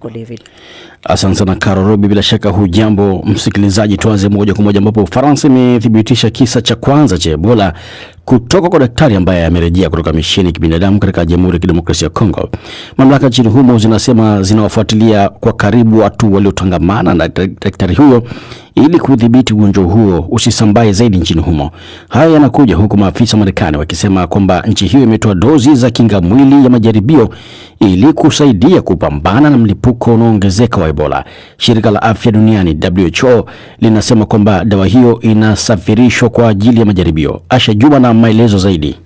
kwa David. Asante sana Caro Robi, bila shaka hujambo msikilizaji. Tuanze moja kwa moja ambapo Ufaransa imethibitisha kisa cha kwanza cha Ebola kutoka kwa daktari ambaye amerejea kutoka misheni ya kibinadamu katika Jamhuri ya Kidemokrasia ya Kongo. Mamlaka nchini humo zinasema zinawafuatilia kwa karibu watu waliotangamana na daktari huyo ili kudhibiti ugonjwa huo usisambae zaidi nchini humo. Haya yanakuja huku maafisa Marekani wakisema kwamba nchi hiyo imetoa dozi za kinga mwili ya majaribio ili kusaidia kupambana na mlipuko unaoongezeka wa Ebola. Shirika la Afya Duniani WHO linasema kwamba dawa hiyo inasafirishwa kwa ajili ya majaribio. Asha Juma na maelezo zaidi.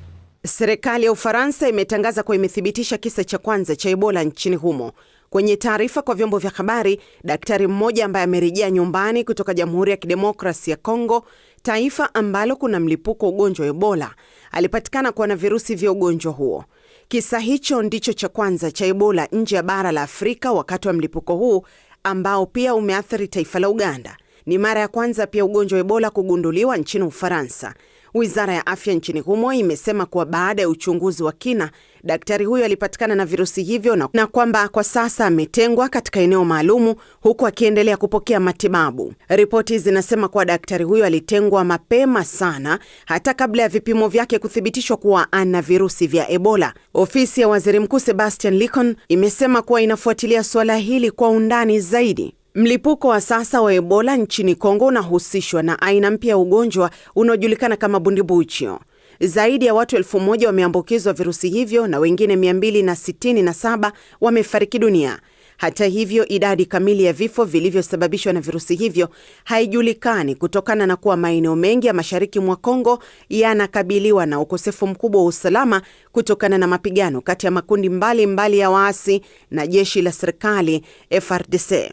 Serikali ya Ufaransa imetangaza kuwa imethibitisha kisa cha kwanza cha Ebola nchini humo. Kwenye taarifa kwa vyombo vya habari, daktari mmoja ambaye amerejea nyumbani kutoka Jamhuri ya Kidemokrasia ya Kongo, taifa ambalo kuna mlipuko ugonjwa wa Ebola, alipatikana kuwa na virusi vya ugonjwa huo. Kisa hicho ndicho cha kwanza cha Ebola nje ya bara la Afrika wakati wa mlipuko huu ambao pia umeathiri taifa la Uganda. Ni mara ya kwanza pia ugonjwa wa Ebola kugunduliwa nchini Ufaransa. Wizara ya afya nchini humo imesema kuwa baada ya uchunguzi wa kina, daktari huyo alipatikana na virusi hivyo na kwamba kwa sasa ametengwa katika eneo maalumu huku akiendelea kupokea matibabu. Ripoti zinasema kuwa daktari huyo alitengwa mapema sana hata kabla ya vipimo vyake kuthibitishwa kuwa ana virusi vya Ebola. Ofisi ya Waziri Mkuu Sebastian Licon imesema kuwa inafuatilia suala hili kwa undani zaidi. Mlipuko wa sasa wa Ebola nchini Kongo unahusishwa na aina mpya ya ugonjwa unaojulikana kama bundibujo. Zaidi ya watu 1000 wameambukizwa virusi hivyo na wengine 267 wamefariki dunia. Hata hivyo, idadi kamili ya vifo vilivyosababishwa na virusi hivyo haijulikani kutokana na kuwa maeneo mengi ya mashariki mwa Kongo yanakabiliwa na ukosefu mkubwa wa usalama kutokana na mapigano kati ya makundi mbali ya waasi na jeshi la serikali FARDC.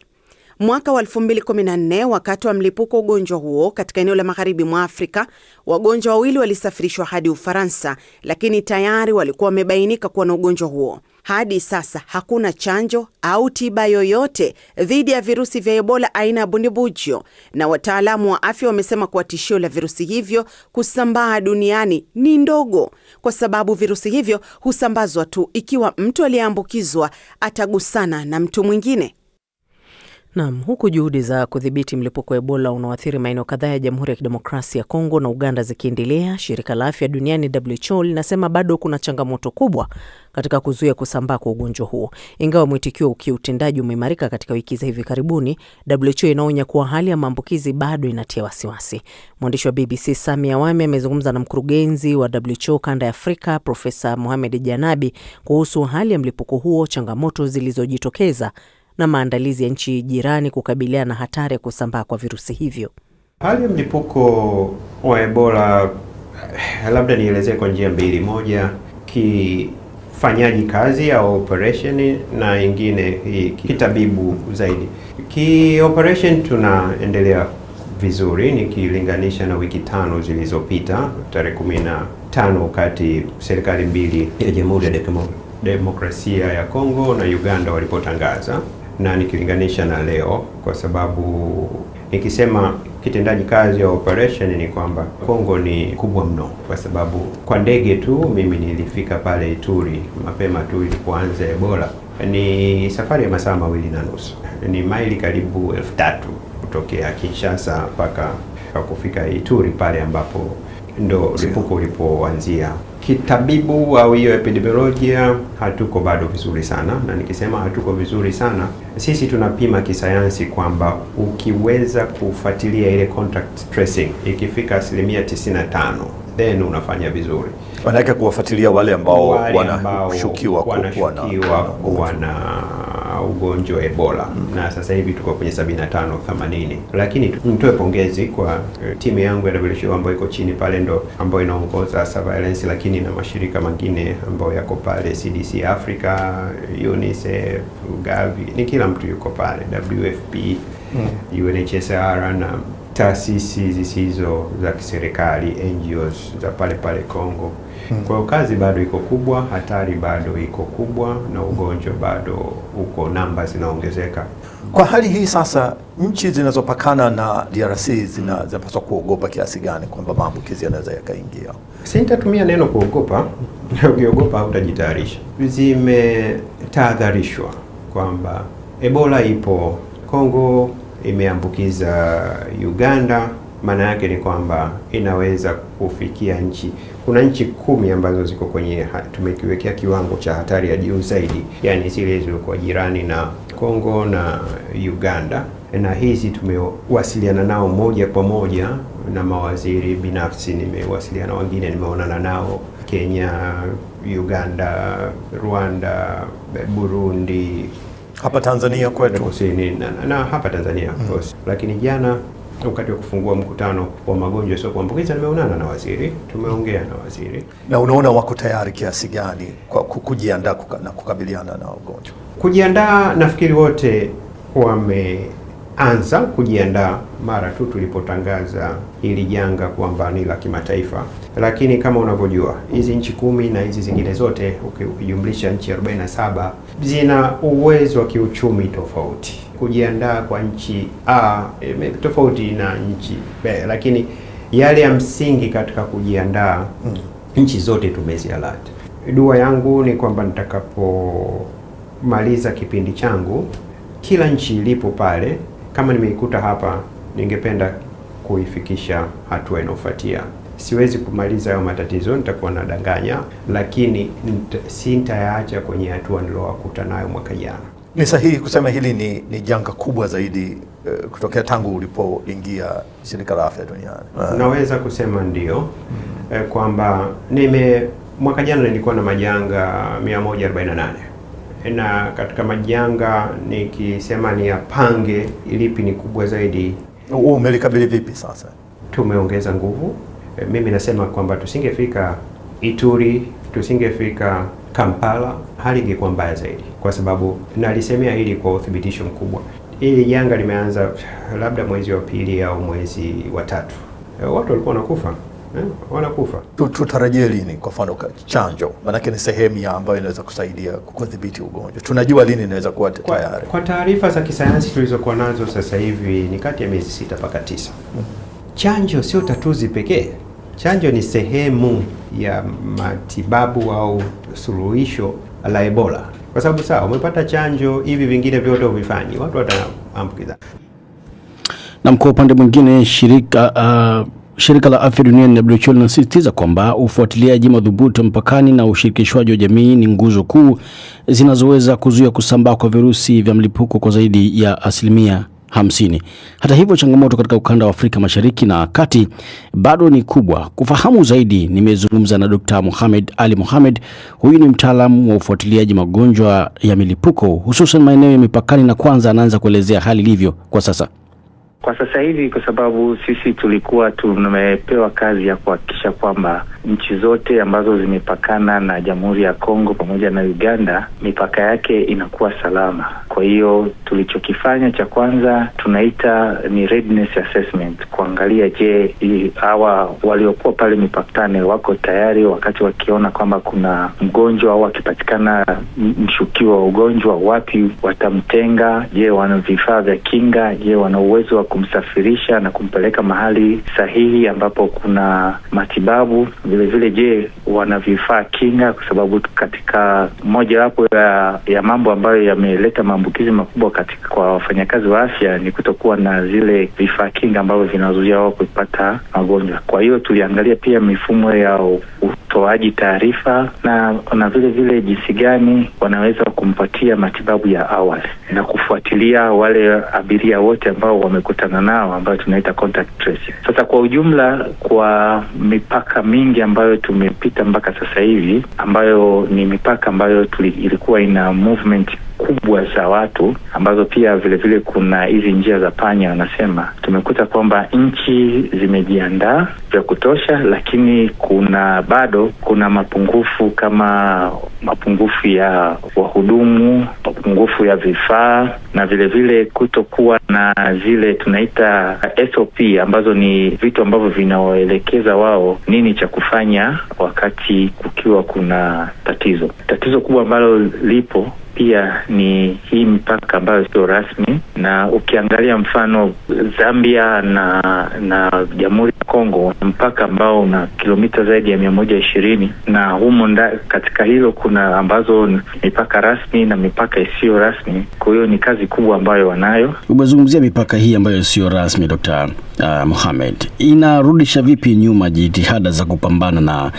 Mwaka wa 2014 wakati wa mlipuko ugonjwa huo katika eneo la magharibi mwa Afrika, wagonjwa 2 walisafirishwa hadi Ufaransa, lakini tayari walikuwa wamebainika kuwa na ugonjwa huo. Hadi sasa hakuna chanjo au tiba yoyote dhidi ya virusi vya Ebola aina ya bundibujo, na wataalamu wa afya wamesema kuwa tishio la virusi hivyo kusambaa duniani ni ndogo, kwa sababu virusi hivyo husambazwa tu ikiwa mtu aliyeambukizwa atagusana na mtu mwingine. Naam, huku juhudi za kudhibiti mlipuko wa Ebola unaoathiri maeneo kadhaa ya Jamhuri ya Kidemokrasia ya Kongo na Uganda zikiendelea, Shirika la Afya Duniani WHO linasema bado kuna changamoto kubwa katika kuzuia kusambaa kwa ugonjwa huo. Ingawa mwitikio wa kiutendaji umeimarika katika wiki za hivi karibuni, WHO inaonya kuwa hali ya maambukizi bado inatia wasiwasi. Mwandishi wa BBC Sami Awami amezungumza na mkurugenzi wa WHO kanda ya Afrika, Profesa Mohamed Janabi, kuhusu hali ya mlipuko huo, changamoto zilizojitokeza na maandalizi ya nchi jirani kukabiliana na hatari ya kusambaa kwa virusi hivyo. Hali ya mlipuko wa Ebola labda nielezee kwa njia mbili. Moja, kifanyaji kazi au operation, na ingine kitabibu zaidi. Operation tunaendelea vizuri nikilinganisha na wiki 5 zilizopita, tarehe 15 wakati serikali mbili ya Jamhuri ya Demokrasia ya Kongo na Uganda walipotangaza, na nikilinganisha na leo, kwa sababu nikisema kitendaji kazi ya operation ni kwamba Kongo ni kubwa mno, kwa sababu kwa ndege tu mimi nilifika pale Ituri mapema tu ilipoanza Ebola. Ni safari ya masaa 2.5, ni maili karibu 3000 kutokea Kinshasa mpaka kufika Ituri pale ambapo ndo mlipuko ulipoanzia. Kitabibu au hiyo epidemiolojia hatuko bado vizuri sana, na nikisema hatuko vizuri sana, sisi tunapima kisayansi kwamba ukiweza kufuatilia ile contact tracing ikifika 95% then unafanya vizuri. Wanataka kuwafuatilia wale ambao wanashukiwa kuwa na ugonjwa wa Ebola. Na sasa hivi tuko kwenye 75-80. Lakini nitoe pongezi kwa timu yangu ya WHO ambayo iko chini pale, ndo ambayo inaongoza surveillance, lakini na mashirika mengine ambayo yako pale, CDC Africa, UNICEF, Gavi, ni kila mtu yuko pale, WFP, UNHCR na taasisi zisizo za kiserikali, NGOs za pale Kongo. Kwa hiyo kazi bado iko kubwa, hatari bado iko kubwa, na ugonjwa bado uko, namba zinaongezeka. Kwa hali hii sasa, nchi zinazopakana na DRC zinapaswa kuogopa kiasi gani kwamba maambukizi yanaweza yakaingia? Sitatumia neno kuogopa, ukiogopa hautajitayarisha. Zimetahadharishwa kwamba Ebola ipo Kongo, imeambukiza Uganda. Maana yake ni kwamba inaweza kufikia nchi. Kuna nchi 10 ambazo ziko kwenye tumekiwekea kiwango cha hatari ya juu zaidi, yani zile zilizokuwa jirani na Kongo na Uganda, na hizi tumewasiliana nao moja kwa moja na mawaziri binafsi. Nimewasiliana wengine, nimeonana nao Kenya, Uganda, Rwanda, Burundi, hapa Tanzania kwetu kusini na hapa Tanzania of course. Lakini jana wakati wa kufungua mkutano wa magonjwa sio kuambukiza nimeonana na waziri, tumeongea na waziri. Na unaona wako tayari kiasi gani kwa kujiandaa na kukabiliana na ugonjwa? Kujiandaa, nafikiri wote wameanza kujiandaa mara tu tulipotangaza hili janga kwamba ni la kimataifa. Lakini kama unavyojua hizi nchi 10 na hizi zingine zote ukijumlisha nchi 47 zina uwezo wa kiuchumi tofauti. Kujiandaa kwa nchi A tofauti na nchi B, lakini yale ya msingi katika kujiandaa nchi zote tumezialert. Dua yangu ni kwamba nitakapomaliza kipindi changu, kila nchi ilipo pale, kama nimeikuta hapa, ningependa kuifikisha hatua inayofuatia. Siwezi kumaliza hayo matatizo, nitakuwa nadanganya, lakini sitayaacha kwenye hatua nilowakuta nayo mwaka jana. Ni sahihi kusema hili ni janga kubwa zaidi kutokea tangu ulipoingia Shirika la Afya Duniani? Naweza kusema ndio, kwamba mwaka jana nilikuwa na majanga 148. Na katika majanga nikisema ni yapange ilipi ni kubwa zaidi. Umelikabili vipi sasa? Tumeongeza nguvu. Mimi nasema kwamba tusingefika Ituri, tusingefika Kampala, hali ingekuwa mbaya zaidi, kwa sababu nalisemea hili kwa uthibitisho mkubwa. Hili janga limeanza labda mwezi wa 2 au mwezi wa 3. Watu walikuwa wanakufa. Tutarajie lini kwa mfano chanjo? Maanake ni sehemu ya ambayo inaweza kusaidia kudhibiti ugonjwa. Tunajua lini inaweza kuwa tayari? Kwa taarifa za kisayansi tulizokuwa nazo sasa hivi ni kati ya miezi 6 mpaka 9. Chanjo sio tatuzi pekee. Chanjo ni sehemu ya matibabu au suluhisho la Ebola. Kwa sababu sawa, umepata chanjo, hivi vingine vyote uvifanyi, watu wataambukiza. Na kwa upande mwingine, Shirika la Afya Duniani WHO linasisitiza kwamba ufuatiliaji madhubuti mpakani na ushirikishwaji wa jamii ni nguzo kuu zinazoweza kuzuia kusambaa kwa virusi vya mlipuko kwa zaidi ya 50%. Hata hivyo, changamoto katika ukanda wa Afrika Mashariki na Kati bado ni kubwa. Kufahamu zaidi, nimezungumza na Dr. Mohamed Ali Mohamed. Huyu ni mtaalamu wa ufuatiliaji magonjwa ya milipuko hususan maeneo ya mipakani, na kwanza anaanza kuelezea hali ilivyo kwa sasa. Kwa sasa hivi, kwa sababu sisi tulikuwa tumepewa kazi ya kuhakikisha kwamba nchi zote ambazo zimepakana na Jamhuri ya Kongo pamoja na Uganda, mipaka yake inakuwa salama. Kwa hiyo tulichokifanya cha kwanza tunaita ni readiness assessment, kuangalia je, hawa waliokuwa pale mipakani wako tayari wakati wakiona kwamba kuna mgonjwa au akipatikana mshukiwa wa ugonjwa, wapi watamtenga? Je, wana vifaa vya kinga? Je, wana uwezo wa kumsafirisha na kumpeleka mahali sahihi ambapo kuna matibabu? Vile vile, je, wana vifaa kinga? Kwa sababu katika moja wapo ya mambo ambayo yameleta maambukizi makubwa kwa wafanyakazi wa afya ni kutokuwa na zile vifaa kinga ambavyo vinazuia wao kupata magonjwa. Kwa hiyo tuliangalia pia mifumo ya utoaji taarifa na vile vile jinsi gani wanaweza kumpatia matibabu ya awali na kufuatilia wale abiria wote ambao wamekutana nao ambao tunaita contact tracing. Sasa kwa ujumla, kwa mipaka mingi ambayo tumepita mpaka sasa hivi, ambayo ni mipaka ambayo ilikuwa ina movement kubwa za watu, ambazo pia vile vile kuna hizi njia za panya wanasema, tumekuta kwamba nchi zimejiandaa vya kutosha, lakini bado kuna mapungufu, kama mapungufu ya wahudumu, mapungufu ya vifaa, na vile vile kutokuwa na zile tunaita SOP ambazo ni vitu ambavyo vinawaelekeza wao nini cha kufanya wakati kukiwa kuna tatizo. Tatizo kubwa ambalo lipo pia ni hii mipaka ambayo sio rasmi, na ukiangalia mfano Zambia na Jamhuri ya Kongo mpaka ambao una kilomita zaidi ya 120, na humo katika hilo kuna ambazo mipaka rasmi na mipaka isiyo rasmi. Kwa hiyo ni kazi kubwa ambayo wanayo. Umezungumzia mipaka hii ambayo sio rasmi, Dr. Mohamed, inarudisha vipi nyuma jitihada za kupambana na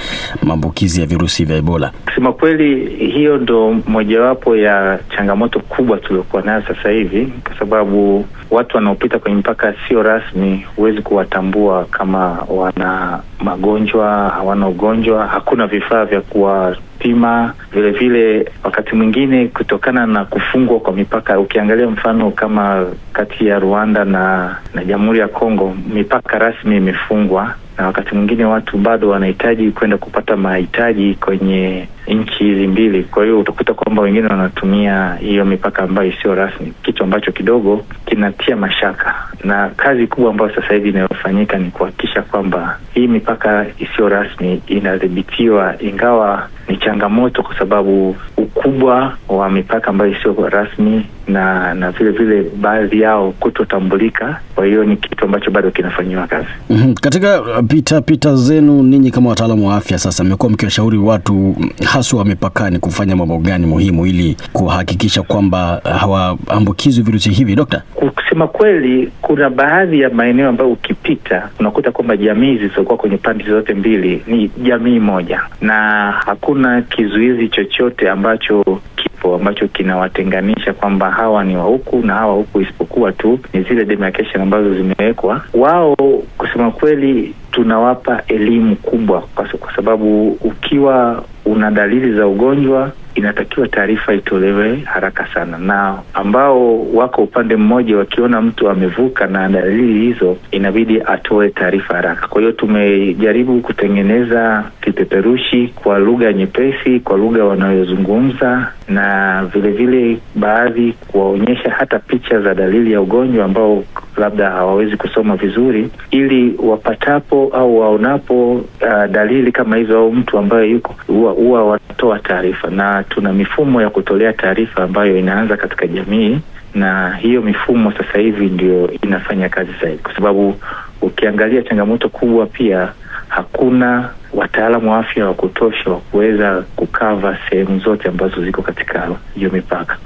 maambukizi ya virusi vya Ebola? Kusema kweli, hiyo ndo mojawapo ya changamoto kubwa tuliokuwa nayo sasa hivi, kwa sababu watu wanaopita kwenye mipaka sio rasmi huwezi kuwatambua kama wana magonjwa, hawana ugonjwa, hakuna vifaa vya kuwapima. Vile vile wakati mwingine kutokana na kufungwa kwa mipaka, ukiangalia mfano kama kati ya Rwanda na Jamhuri ya Kongo, mipaka rasmi imefungwa, na wakati mwingine watu bado wanahitaji kwenda kupata mahitaji kwenye nchi hizi mbili. Kwa hiyo utakuta kwamba wengine wanatumia hiyo mipaka ambayo sio rasmi, kitu ambacho kidogo kinatia mashaka. Na kazi kubwa ambayo sasa hivi inayofanyika ni kuhakikisha kwamba hii mipaka isiyo rasmi inadhibitiwa, ingawa ni changamoto kwa sababu ukubwa wa mipaka ambayo sio rasmi na vile vile baadhi yao kutotambulika. Kwa hiyo ni kitu ambacho bado kinafanywa kazi. Katika pita zenu ninyi kama wataalamu wa afya, sasa mmekuwa mkiwashauri watu haswa wa mipakani kufanya mambo gani muhimu ili kuhakikisha kwamba hawaambukizwi virusi hivi, Dokta? Kusema kweli, kuna baadhi ya maeneo ambayo ukipita unakuta kwamba jamii zilizokuwa kwenye pande zote mbili ni jamii moja, na hakuna kizuizi chochote ambacho kinawatenganisha kwamba hawa ni wa huku na hawa huku, isipokuwa tu ni zile demarcation ambazo zimewekwa. Wao kusema kweli tunawapa elimu kubwa, kwa sababu ukiwa una dalili za ugonjwa inatakiwa taarifa itolewe haraka sana, na ambao wako upande mmoja wakiona mtu amevuka na dalili hizo inabidi atoe taarifa haraka. Kwa hiyo tumejaribu kutengeneza kipeperushi kwa lugha nyepesi, kwa lugha wanayozungumza, na vile vile baadhi kuwaonyesha hata picha za dalili ya ugonjwa ambao labda hawawezi kusoma vizuri, ili wapatapo au waonapo dalili kama hizo au mtu ambaye yuko huwa watoa taarifa. Na tuna mifumo ya kutolea taarifa ambayo inaanza katika jamii, na hiyo mifumo sasa hivi ndio inafanya kazi zaidi, kwa sababu ukiangalia changamoto kubwa pia hakuna wataalamu wa afya wa kutosha wa kuweza kukava sehemu zote ambazo ziko katika hiyo mipaka.